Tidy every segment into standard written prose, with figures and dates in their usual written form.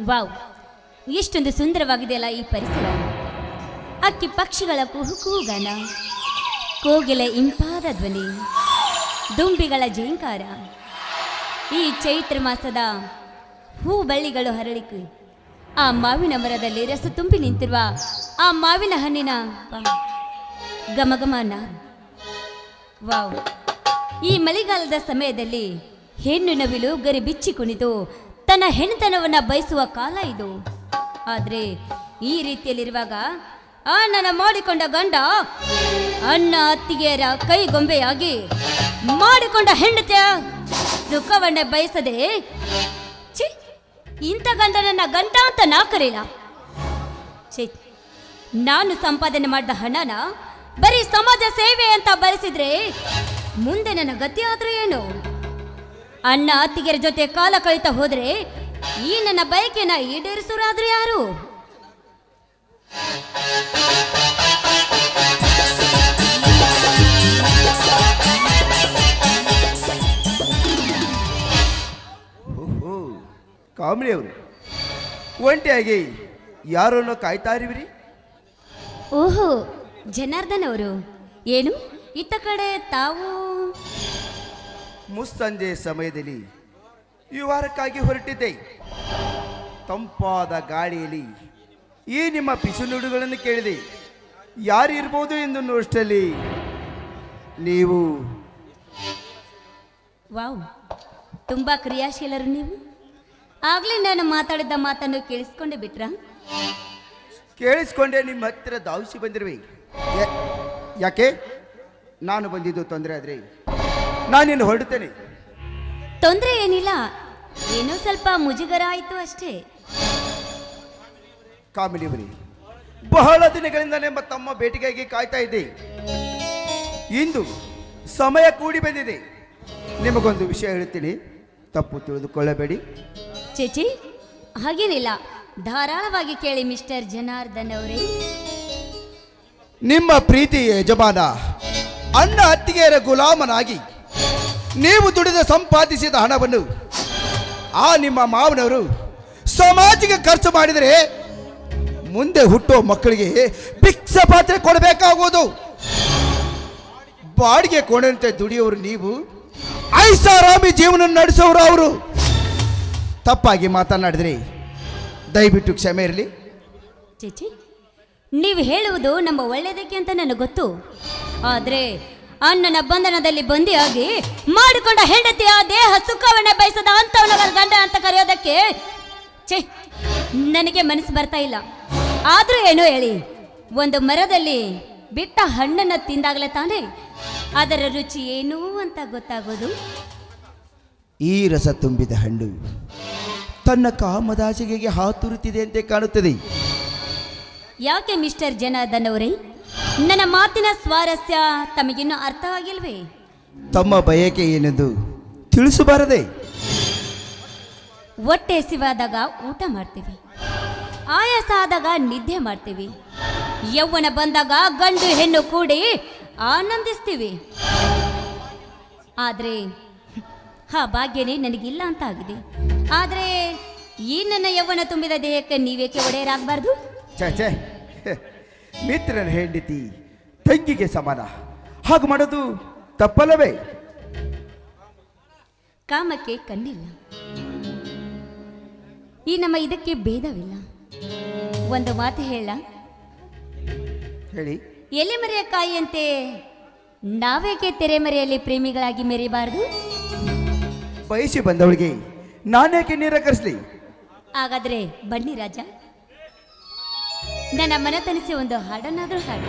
Wow, ಎಷ್ಟೊಂದು ಸುಂದರವಾಗಿದೆಯಲ್ಲ ಈ ಪರಿಸರ. ಅಕ್ಕಿ ಪಕ್ಷಿಗಳ ಕುಹುಕೂಗಾನ, ಕೋಗಿಲೆ ಇಂಪಾದ ಧ್ವನಿ, ದುಂಬಿಗಳ ಜೇಂಕಾರ, ಈ ಚೈತ್ರ ಮಾಸದ ಹೂ ಬಳ್ಳಿಗಳು ಹರಳಿಕು, ಆ ಮಾವಿನ ಮರದಲ್ಲಿ ರಸ ತುಂಬಿ ನಿಂತಿರುವ ಆ ಮಾವಿನ ಹಣ್ಣಿನ ಘಮಘಮ ನಾರು. ವಾವ್, ಈ ಮಳೆಗಾಲದ ಸಮಯದಲ್ಲಿ ಹೆಣ್ಣು ನವಿಲು ಗರಿ ಬಿಚ್ಚಿ ಕುಣಿದು ತನ್ನ ಹೆಣ್ಣುತನವನ್ನು ಬಯಸುವ ಕಾಲ ಇದು. ಆದರೆ ಈ ರೀತಿಯಲ್ಲಿರುವಾಗ ಆ ನನ್ನ ಮಾಡಿಕೊಂಡ ಗಂಡ ಅಣ್ಣ ಅತ್ತಿಗೆಯರ ಕೈಗೊಂಬೆಯಾಗಿ ಮಾಡಿಕೊಂಡ ಹೆಂಡತಿಯ ದುಃಖವನ್ನೇ ಬಯಸದೆ, ಛೀ, ಇಂಥ ಗಂಡನನ್ನ ಗಂಡ ಅಂತ ನಾ ಕರೀಲ. ಛೀ, ನಾನು ಸಂಪಾದನೆ ಮಾಡಿದ ಹಣನ ಬರೀ ಸಮಾಜ ಸೇವೆ ಅಂತ ಬರೆಸಿದ್ರೆ ಮುಂದೆ ನನ್ನ ಗತಿ ಆದ್ರೂ ಏನು? ಅಣ್ಣ ಅತ್ತಿಗೆರ ಜೊತೆ ಕಾಲ ಕಳೀತಾ ಹೋದ್ರೆ ಈ ನನ್ನ ಬಯಕೆನ ಈಡೇರಿಸೋರಾದ್ರೂ ಯಾರು? ಕಾಮಿಡಿ ಅವರು ಒಂಟಿಯಾಗಿ ಯಾರನ್ನು ಕಾಯ್ತಾ ಇರುವಿರಿ? ಓಹೋ, ಜನಾರ್ದನ್ ಅವರು. ಏನು ಇತ್ತ ಕಡೆ ತಾವು? ಮುಸ್ಸಂಜೆ ಸಮಯದಲ್ಲಿ ವಿವಾರಕ್ಕಾಗಿ ಹೊರಟಿದ್ದೆ. ತಂಪಾದ ಗಾಳಿಯಲ್ಲಿ ಈ ನಿಮ್ಮ ಪಿಸು ನುಡುಗಳನ್ನು ಕೇಳಿದೆ. ಯಾರಿರ್ಬೋದು ಎಂದು ನೋಷ್ಟಲ್ಲಿ ನೀವು. ವಾವ್, ತುಂಬಾ ಕ್ರಿಯಾಶೀಲರು ನೀವು. ಆಗ್ಲೇ ನಾನು ಮಾತಾಡಿದ್ದ ಮಾತನ್ನು ಕೇಳಿಸ್ಕೊಂಡೆ ಬಿಟ್ರಾ? ಕೇಳಿಸ್ಕೊಂಡೆ ನಿಮ್ಮ ಹತ್ತಿರ ಧಾವಿಸಿ ಬಂದಿರುವೆ. ಯಾಕೆ? ನಾನು ಬಂದಿದ್ದು ತೊಂದರೆ ಆದರೆ ನಾನಿನ್ನು ಹೊರಡುತ್ತೇನೆ. ತೊಂದರೆ ಏನಿಲ್ಲ, ಏನೋ ಸ್ವಲ್ಪ ಮುಜುಗರ ಆಯಿತು ಅಷ್ಟೇ. ಕಾಮಿಡಿಯವರೇ, ಬಹಳ ದಿನಗಳಿಂದ ನಿಮ್ಮ ತಮ್ಮ ಭೇಟಿಗಾಗಿ ಕಾಯ್ತಾ ಇದ್ದೆ. ಇಂದು ಸಮಯ ಕೂಡಿ ಬಂದಿದೆ. ನಿಮಗೊಂದು ವಿಷಯ ಹೇಳ್ತೀನಿ, ತಪ್ಪು ತಿಳಿದುಕೊಳ್ಳಬೇಡಿ. ಚೇಚಿ, ಹಾಗೇನಿಲ್ಲ, ಧಾರಾಳವಾಗಿ ಕೇಳಿ ಮಿಸ್ಟರ್ ಜನಾರ್ದನ್ ಅವರೇ. ನಿಮ್ಮ ಪ್ರೀತಿ ಯಜಮಾನ ಅಣ್ಣ ಅತ್ತಿಗೆಯರ ಗುಲಾಮನಾಗಿ ನೀವು ದುಡಿದ ಸಂಪಾದಿಸಿದ ಹಣವನ್ನು ಆ ನಿಮ್ಮ ಮಾವನವರು ಸಮಾಜಕ್ಕೆ ಖರ್ಚು ಮಾಡಿದರೆ ಮುಂದೆ ಹುಟ್ಟುವ ಮಕ್ಕಳಿಗೆ ಭಿಕ್ಷಾ ಪಾತ್ರೆ ಕೊಡಬೇಕಾಗುವುದು. ಬಾಡಿಗೆ ಕೊಡಂತೆ ದುಡಿಯೋರು ನೀವು, ಐಷಾರಾಮಿ ಜೀವನ ನಡೆಸೋರು ಅವರು. ತಪ್ಪಾಗಿ ಮಾತನಾಡಿದ್ರಿ, ದಯವಿಟ್ಟು ಕ್ಷಮೆ ಇರಲಿ. ಚೇಚಿ, ನೀವು ಹೇಳುವುದು ನಮ್ಮ ಒಳ್ಳೆಯದಕ್ಕೆ ಅಂತ ನನಗೆ ಗೊತ್ತು. ಆದರೆ ಅಣ್ಣನ ಬಂಧನದಲ್ಲಿ ಬಂದಿಯಾಗಿ ಮಾಡಿಕೊಂಡ ಹೆಂಡತಿಯ ದೇಹ ಸುಖವನ್ನೇ ಬಯಸದ ಅಂತವನವರ ಗಂಡ ಅಂತ ಕರೆಯೋದಕ್ಕೆ ಛೇ, ನನಗೆ ಮನಸ್ಸು ಬರ್ತಾ ಇಲ್ಲ. ಆದರೂ ಏನೋ ಹೇಳಿ, ಒಂದು ಮರದಲ್ಲಿ ಬಿಟ್ಟ ಹಣ್ಣನ್ನು ತಿಂದಾಗಲೇ ತಾನೇ ಅದರ ರುಚಿ ಏನು ಅಂತ ಗೊತ್ತಾಗೋದು. ಈ ರಸ ತುಂಬಿದ ಹಣ್ಣು ತನ್ನ ಕಾಮದಾಸಿಗೆಗೆ ಹಾತುರುತ್ತಿದೆ ಅಂತೆ ಕಾಣುತ್ತದೆ. ಯಾಕೆ ಮಿಸ್ಟರ್ ಜನಾರ್ದನ್ ಅವರೇ, ನನ್ನ ಮಾತಿನ ಸ್ವಾರಸ್ಯ ತಮಗಿನ್ನೂ ಅರ್ಥ ಆಗಿಲ್ವೇ? ತಮ್ಮ ಬಯಕೆ ಏನೆಂದು ತಿಳಿಸಬಾರದೆ? ಹೊಟ್ಟೆ ಹಸಿವಾದಾಗ ಊಟ ಮಾಡ್ತೀವಿ, ಆಯಾಸ ಆದಾಗ ನಿದ್ದೆ ಮಾಡ್ತೀವಿ, ಯೌವನ ಬಂದಾಗ ಗಂಡು ಹೆಣ್ಣು ಕೂಡಿ ಆನಂದಿಸ್ತೀವಿ. ಆದರೆ ಆ ಭಾಗ್ಯನೇ ನನಗಿಲ್ಲ ಅಂತ ಆಗಿದೆ. ಆದರೆ ಈ ನನ್ನ ಯೌವನ ತುಂಬಿದ ದೇಹಕ್ಕೆ ನೀವೇಕೆ ಒಡೆಯರಾಗಬಾರ್ದು? ಛೇ, ಮಿತ್ರನ ಹೆಂಡತಿ ತಂಗಿಗೆ ಸಮಾನ, ಹಾಗೆ ಮಾಡೋದು ತಪ್ಪಲ್ಲವೇ? ಕಾಮಕ್ಕೆ ಕಣ್ಣಿಲ್ಲ, ಈ ನಮ್ಮ ಇದಕ್ಕೆ ಭೇದವಿಲ್ಲ. ಒಂದು ಮಾತು ಹೇಳ, ಹೇಳಿ. ಎಲೆಮರೆಯ ಕಾಯಿಯಂತೆ ನಾವೇಕೆ ತೆರೆಮರೆಯಲ್ಲಿ ಪ್ರೇಮಿಗಳಾಗಿ ಮೆರಿಬಾರ್ದು? ಬಯಸಿ ಬಂದವಳಿಗೆ ನಾನೇಕೆ ನಿರಾಕರಿಸಲಿ? ಹಾಗಾದ್ರೆ ಬನ್ನಿ ರಾಜ, ನನ್ನ ಮನ ತನಿಸಿ ಒಂದು ಹಾಡನ್ನಾದ್ರೂ ಹಾಡಿ.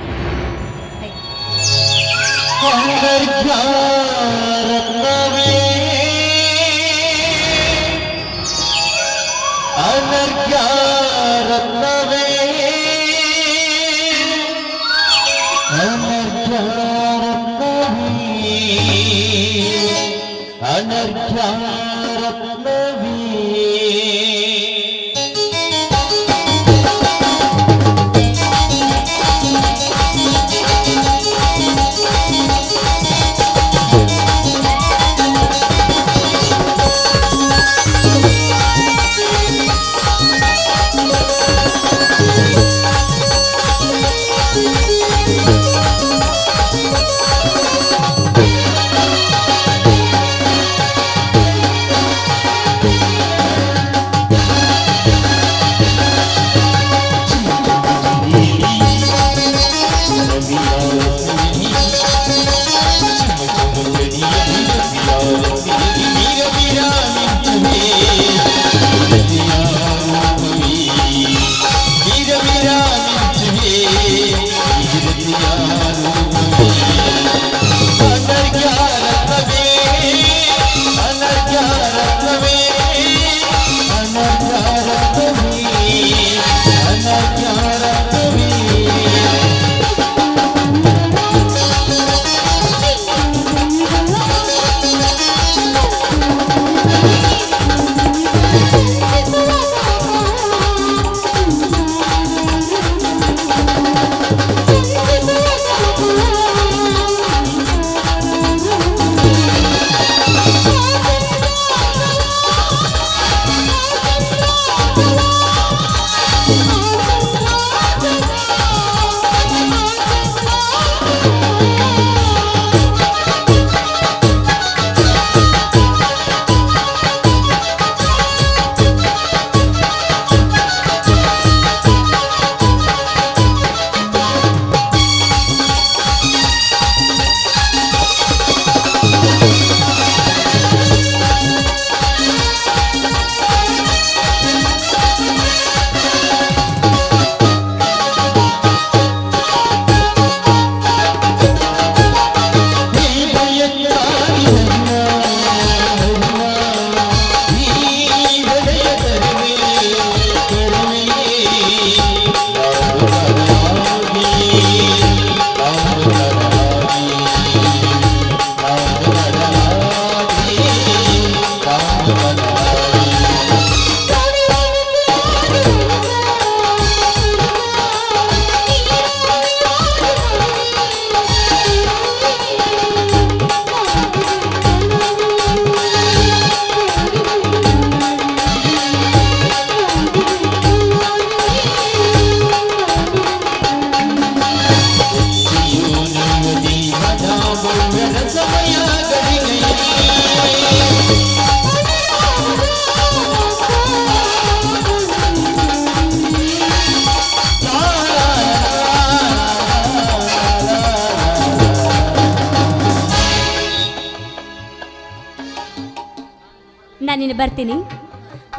ನಾನಿನ್ನು ಬರ್ತೀನಿ.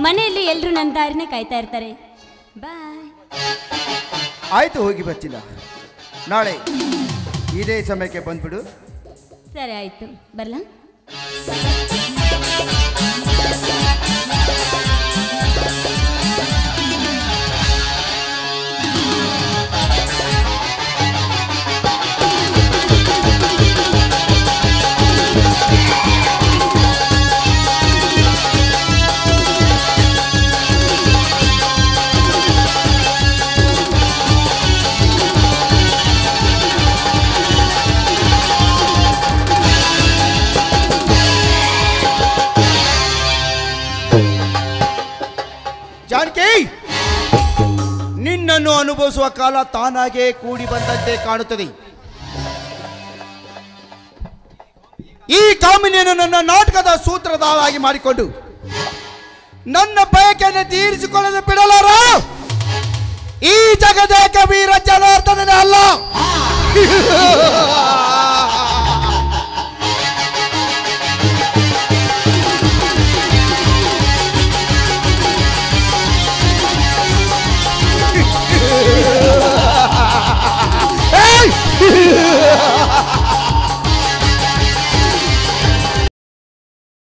ಮನೆಯಲ್ಲಿ ಎಲ್ಲರೂ ನನ್ನ ದಾರಿನೇ ಕಾಯ್ತಾ ಇರ್ತಾರೆ. ಬಾಯ್. ಆಯ್ತು, ಹೋಗಿ ಬರ್ತಿಲ್ಲ. ನಾಳೆ ಇದೇ ಸಮಯಕ್ಕೆ ಬಂದ್ಬಿಡು. ಸರಿ ಆಯ್ತು, ಬರಲಾ? ಜಾನಕಿ, ನಿನ್ನನ್ನು ಅನುಭವಿಸುವ ಕಾಲ ತಾನಾಗೆ ಕೂಡಿ ಬಂದಂತೆ ಕಾಣುತ್ತದೆ. ಈ ಕಾಮಿನಿಯನ್ನು ನನ್ನ ನಾಟಕದ ಸೂತ್ರಧಾರಾಗಿ ಮಾಡಿಕೊಂಡು ನನ್ನ ಬಯಕೆಯನ್ನು ತೀರಿಸಿಕೊಳ್ಳದೆ ಬಿಡಲಾರ. ಈ ಜಗದೇಕ ವೀರ ಜನಾರ್ದನನೇ ಅಲ್ಲ.